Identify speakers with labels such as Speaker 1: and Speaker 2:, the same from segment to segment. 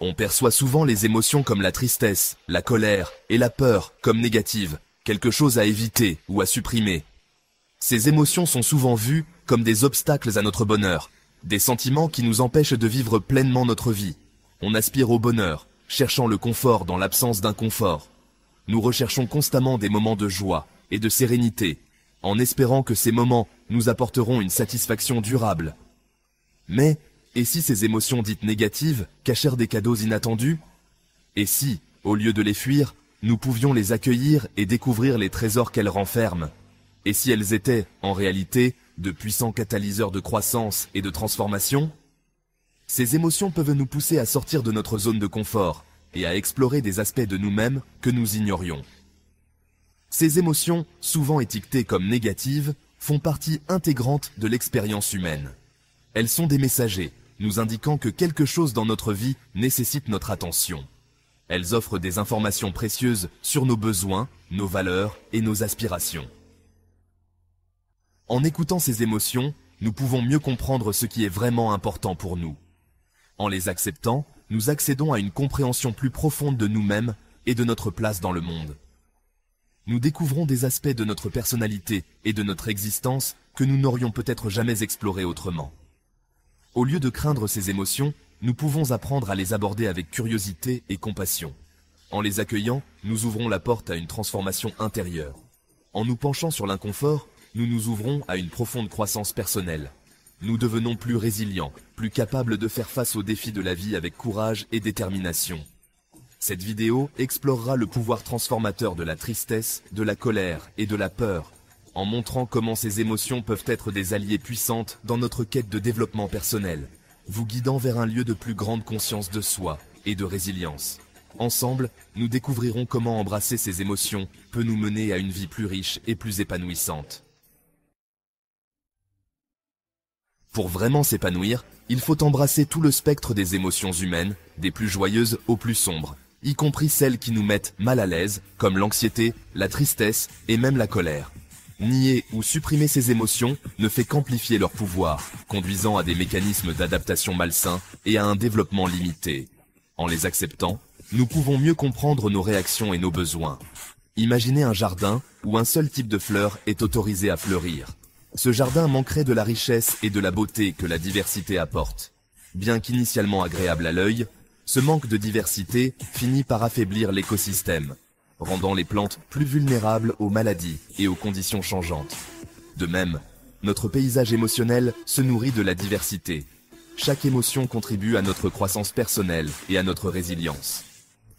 Speaker 1: On perçoit souvent les émotions comme la tristesse, la colère et la peur comme négatives, quelque chose à éviter ou à supprimer. Ces émotions sont souvent vues comme des obstacles à notre bonheur, des sentiments qui nous empêchent de vivre pleinement notre vie. On aspire au bonheur, cherchant le confort dans l'absence d'inconfort. Nous recherchons constamment des moments de joie et de sérénité, en espérant que ces moments nous apporteront une satisfaction durable. Mais, et si ces émotions dites négatives cachèrent des cadeaux inattendus? Et si, au lieu de les fuir, nous pouvions les accueillir et découvrir les trésors qu'elles renferment? Et si elles étaient, en réalité, de puissants catalyseurs de croissance et de transformation? Ces émotions peuvent nous pousser à sortir de notre zone de confort et à explorer des aspects de nous-mêmes que nous ignorions. Ces émotions, souvent étiquetées comme négatives, font partie intégrante de l'expérience humaine. Elles sont des messagers, nous indiquant que quelque chose dans notre vie nécessite notre attention. Elles offrent des informations précieuses sur nos besoins, nos valeurs et nos aspirations. En écoutant ces émotions, nous pouvons mieux comprendre ce qui est vraiment important pour nous. En les acceptant, nous accédons à une compréhension plus profonde de nous-mêmes et de notre place dans le monde. Nous découvrons des aspects de notre personnalité et de notre existence que nous n'aurions peut-être jamais explorés autrement. Au lieu de craindre ces émotions, nous pouvons apprendre à les aborder avec curiosité et compassion. En les accueillant, nous ouvrons la porte à une transformation intérieure. En nous penchant sur l'inconfort, nous nous ouvrons à une profonde croissance personnelle. Nous devenons plus résilients, plus capables de faire face aux défis de la vie avec courage et détermination. Cette vidéo explorera le pouvoir transformateur de la tristesse, de la colère et de la peur, en montrant comment ces émotions peuvent être des alliées puissantes dans notre quête de développement personnel, vous guidant vers un lieu de plus grande conscience de soi et de résilience. Ensemble, nous découvrirons comment embrasser ces émotions peut nous mener à une vie plus riche et plus épanouissante. Pour vraiment s'épanouir, il faut embrasser tout le spectre des émotions humaines, des plus joyeuses aux plus sombres, y compris celles qui nous mettent mal à l'aise, comme l'anxiété, la tristesse et même la colère. Nier ou supprimer ces émotions ne fait qu'amplifier leur pouvoir, conduisant à des mécanismes d'adaptation malsains et à un développement limité. En les acceptant, nous pouvons mieux comprendre nos réactions et nos besoins. Imaginez un jardin où un seul type de fleur est autorisé à fleurir. Ce jardin manquerait de la richesse et de la beauté que la diversité apporte. Bien qu'initialement agréable à l'œil, ce manque de diversité finit par affaiblir l'écosystème, rendant les plantes plus vulnérables aux maladies et aux conditions changeantes. De même, notre paysage émotionnel se nourrit de la diversité. Chaque émotion contribue à notre croissance personnelle et à notre résilience.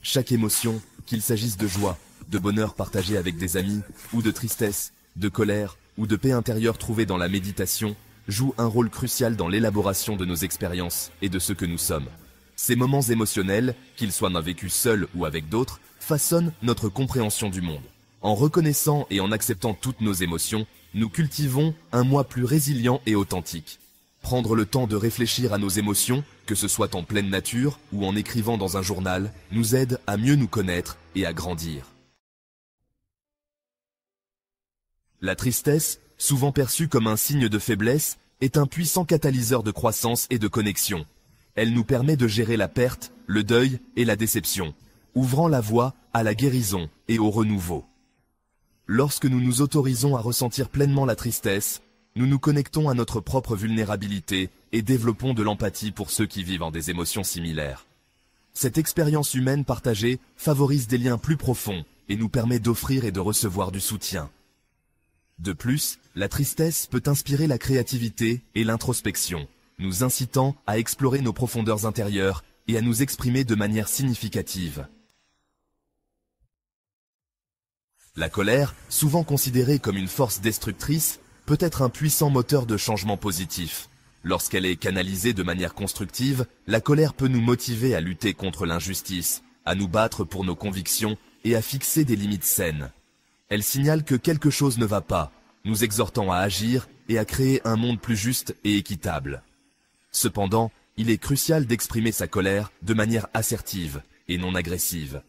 Speaker 1: Chaque émotion, qu'il s'agisse de joie, de bonheur partagé avec des amis, ou de tristesse, de colère, ou de paix intérieure trouvée dans la méditation, joue un rôle crucial dans l'élaboration de nos expériences et de ce que nous sommes. Ces moments émotionnels, qu'ils soient d'un vécu seul ou avec d'autres, façonnent notre compréhension du monde. En reconnaissant et en acceptant toutes nos émotions, nous cultivons un moi plus résilient et authentique. Prendre le temps de réfléchir à nos émotions, que ce soit en pleine nature ou en écrivant dans un journal, nous aide à mieux nous connaître et à grandir. La tristesse, souvent perçue comme un signe de faiblesse, est un puissant catalyseur de croissance et de connexion. Elle nous permet de gérer la perte, le deuil et la déception, ouvrant la voie à la guérison et au renouveau. Lorsque nous nous autorisons à ressentir pleinement la tristesse, nous nous connectons à notre propre vulnérabilité et développons de l'empathie pour ceux qui vivent en des émotions similaires. Cette expérience humaine partagée favorise des liens plus profonds et nous permet d'offrir et de recevoir du soutien. De plus, la tristesse peut inspirer la créativité et l'introspection, nous incitant à explorer nos profondeurs intérieures et à nous exprimer de manière significative. La colère, souvent considérée comme une force destructrice, peut être un puissant moteur de changement positif. Lorsqu'elle est canalisée de manière constructive, la colère peut nous motiver à lutter contre l'injustice, à nous battre pour nos convictions et à fixer des limites saines. Elle signale que quelque chose ne va pas, nous exhortant à agir et à créer un monde plus juste et équitable. Cependant, il est crucial d'exprimer sa colère de manière assertive et non agressive.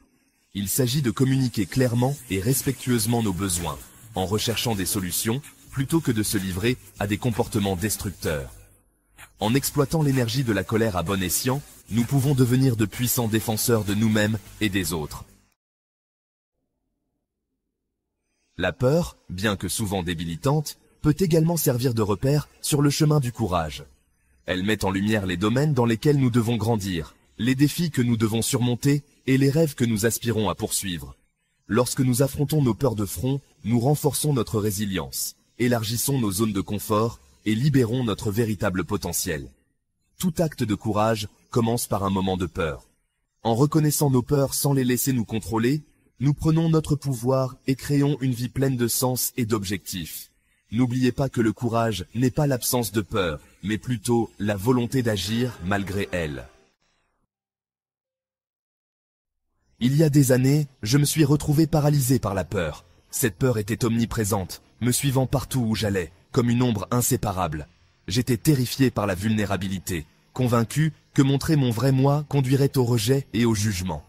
Speaker 1: Il s'agit de communiquer clairement et respectueusement nos besoins, en recherchant des solutions, plutôt que de se livrer à des comportements destructeurs. En exploitant l'énergie de la colère à bon escient, nous pouvons devenir de puissants défenseurs de nous-mêmes et des autres. La peur, bien que souvent débilitante, peut également servir de repère sur le chemin du courage. Elle met en lumière les domaines dans lesquels nous devons grandir, les défis que nous devons surmonter et les rêves que nous aspirons à poursuivre. Lorsque nous affrontons nos peurs de front, nous renforçons notre résilience, élargissons nos zones de confort et libérons notre véritable potentiel. Tout acte de courage commence par un moment de peur. En reconnaissant nos peurs sans les laisser nous contrôler, nous prenons notre pouvoir et créons une vie pleine de sens et d'objectifs. N'oubliez pas que le courage n'est pas l'absence de peur, mais plutôt la volonté d'agir malgré elle. Il y a des années, je me suis retrouvé paralysé par la peur. Cette peur était omniprésente, me suivant partout où j'allais, comme une ombre inséparable. J'étais terrifié par la vulnérabilité, convaincu que montrer mon vrai moi conduirait au rejet et au jugement.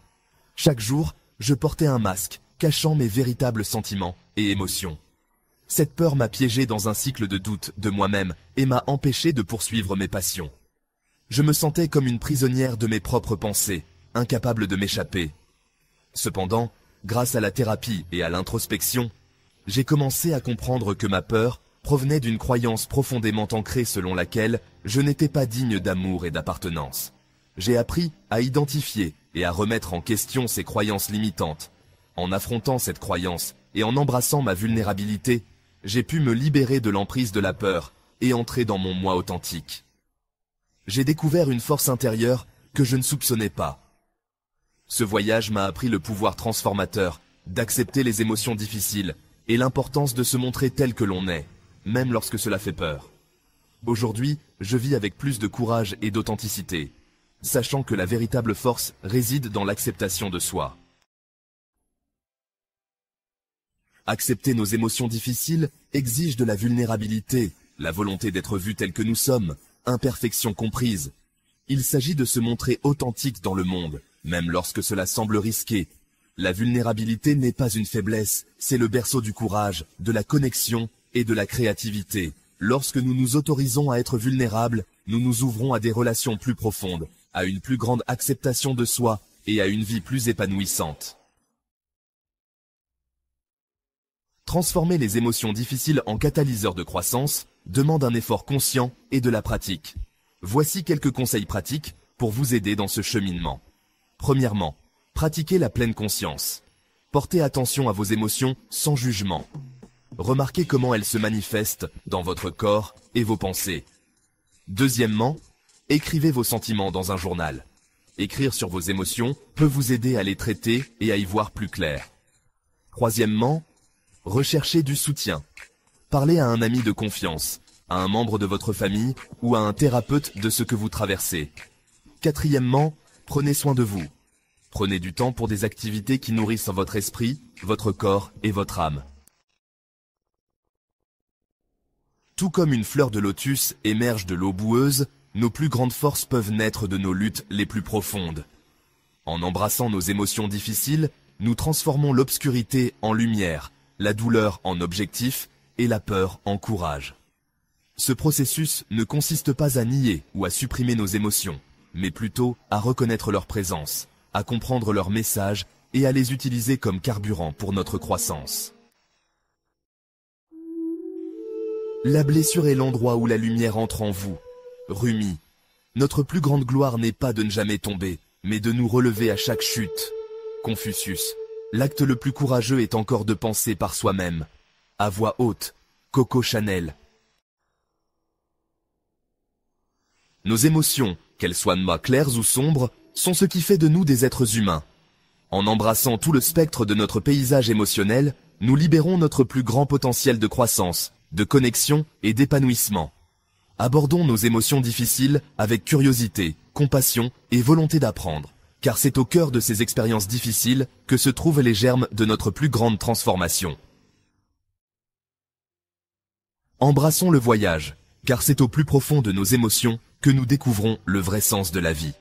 Speaker 1: Chaque jour, je portais un masque, cachant mes véritables sentiments et émotions. Cette peur m'a piégé dans un cycle de doute de moi-même et m'a empêché de poursuivre mes passions. Je me sentais comme une prisonnière de mes propres pensées, incapable de m'échapper. Cependant, grâce à la thérapie et à l'introspection, j'ai commencé à comprendre que ma peur provenait d'une croyance profondément ancrée selon laquelle je n'étais pas digne d'amour et d'appartenance. J'ai appris à identifier et à remettre en question ces croyances limitantes. En affrontant cette croyance et en embrassant ma vulnérabilité, j'ai pu me libérer de l'emprise de la peur et entrer dans mon moi authentique. J'ai découvert une force intérieure que je ne soupçonnais pas. Ce voyage m'a appris le pouvoir transformateur d'accepter les émotions difficiles et l'importance de se montrer tel que l'on est, même lorsque cela fait peur. Aujourd'hui, je vis avec plus de courage et d'authenticité, sachant que la véritable force réside dans l'acceptation de soi. Accepter nos émotions difficiles exige de la vulnérabilité, la volonté d'être vus tels que nous sommes, imperfection comprise. Il s'agit de se montrer authentique dans le monde, même lorsque cela semble risqué. La vulnérabilité n'est pas une faiblesse, c'est le berceau du courage, de la connexion et de la créativité. Lorsque nous nous autorisons à être vulnérables, nous nous ouvrons à des relations plus profondes, à une plus grande acceptation de soi et à une vie plus épanouissante. Transformer les émotions difficiles en catalyseurs de croissance demande un effort conscient et de la pratique. Voici quelques conseils pratiques pour vous aider dans ce cheminement. Premièrement, pratiquez la pleine conscience. Portez attention à vos émotions sans jugement. Remarquez comment elles se manifestent dans votre corps et vos pensées. Deuxièmement, écrivez vos sentiments dans un journal. Écrire sur vos émotions peut vous aider à les traiter et à y voir plus clair. Troisièmement, recherchez du soutien. Parlez à un ami de confiance, à un membre de votre famille ou à un thérapeute de ce que vous traversez. Quatrièmement, prenez soin de vous. Prenez du temps pour des activités qui nourrissent votre esprit, votre corps et votre âme. Tout comme une fleur de lotus émerge de l'eau boueuse, nos plus grandes forces peuvent naître de nos luttes les plus profondes. En embrassant nos émotions difficiles, nous transformons l'obscurité en lumière, la douleur en objectif et la peur en courage. Ce processus ne consiste pas à nier ou à supprimer nos émotions, mais plutôt à reconnaître leur présence, à comprendre leur message et à les utiliser comme carburant pour notre croissance. La blessure est l'endroit où la lumière entre en vous. Rumi. Notre plus grande gloire n'est pas de ne jamais tomber, mais de nous relever à chaque chute. Confucius. L'acte le plus courageux est encore de penser par soi-même. À voix haute. Coco Chanel. Nos émotions, qu'elles soient claires ou sombres, sont ce qui fait de nous des êtres humains. En embrassant tout le spectre de notre paysage émotionnel, nous libérons notre plus grand potentiel de croissance, de connexion et d'épanouissement. Abordons nos émotions difficiles avec curiosité, compassion et volonté d'apprendre, car c'est au cœur de ces expériences difficiles que se trouvent les germes de notre plus grande transformation. Embrassons le voyage, car c'est au plus profond de nos émotions que nous découvrons le vrai sens de la vie.